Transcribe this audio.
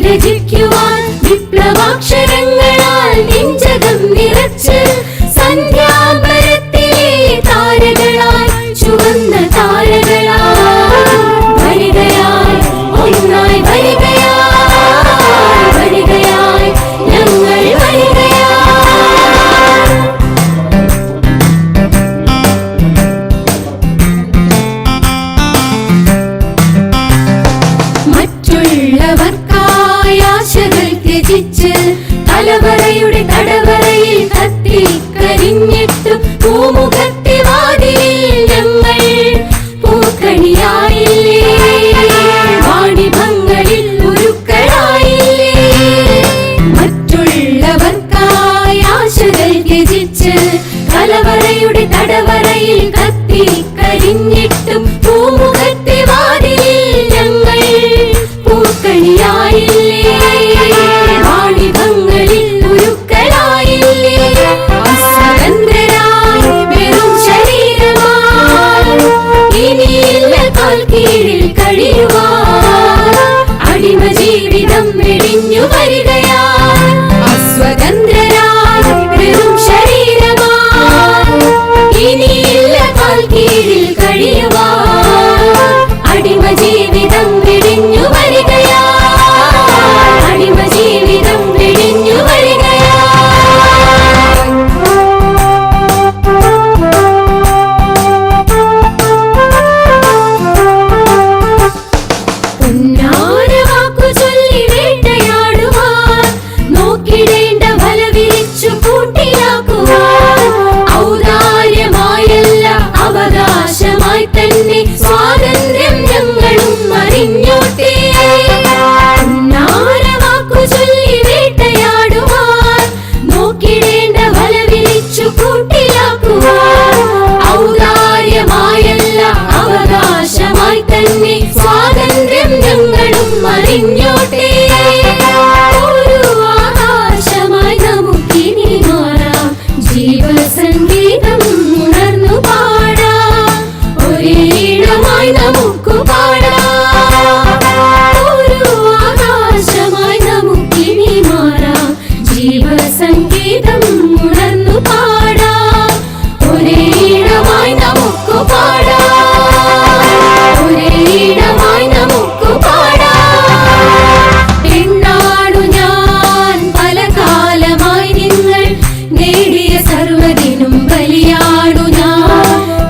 രചിക്കുവാൻ വിപ്ലവാക്ഷരങ്ങളാൽ നെഞ്ചകം നിറച്ച് സന്ധ്യാംബരത്തിലെ താരകളായി ചുവന്ന താരകളായി വരികയായി ഒന്നായി വരികയായി വരികയായി ഞങ്ങൾ മറ്റുള്ളവർക്കായി ആശകൾ ത്യജിച്ച് തലവറയുടെ തടവറയിൽ കത്തിക്കരിഞ്ഞിട്ടും പൂമുഖത്തെ വാതിലിൽ ഞങ്ങൾ പൂക്കണിയായില്ലേ വാണിഭങ്ങളിൽ ഉരുക്കളായില്ലേ മറ്റുള്ളവർക്കായി ആശകൾ ത്യജിച്ച് തലവറയുടെ തടവറയിൽ കത്തിക്കരിഞ്ഞിട്ടും പൂമുഖത്തെ വാതിലിൽ ഞങ്ങൾ പൂക്കണിയായില്ലേ വാണിഭങ്ങളിൽ ഉരുക്കളായില്ലേ സ്വതന്ത്രരായി വെറും ശരീരമായി ഇനിയില്ല കാൽ കീഴിൽ കഴിയുവാൻ അടിമ ജീവിതം വെടിഞ്ഞു വരികയായി അസ്വതന്ത്രരായി വെറും ശരീരമായി ഇനിയില്ല കാൽ കീഴിൽ കഴിയുവാൻ അടിമ ജീവിതം വെടിഞ്ഞു വരികയായി അടിമ ജീവിതം വെടിഞ്ഞു പൊന്നാരവാക്കു ചൊല്ലി വേട്ടയാടുവാൻ നോക്കിടേണ്ട വല വിരിച്ചു കൂട്ടിലാക്കുവാൻ ഔദാര്യമായല്ല അവകാശമായി തന്നെ സ്വാതന്ത്ര്യം ഞങ്ങളും അറിഞ്ഞോട്ടെ പൊന്നാരവാക്കു ചൊല്ലി വേട്ടയാടുവാൻ നോക്കിടേണ്ട വല വിരിച്ചു കൂട്ടിലാക്കുവാൻ ഔദാര്യമായല്ല അവകാശമായി തന്നെ സ്വാതന്ത്ര്യം ഞങ്ങളും അറിഞ്ഞു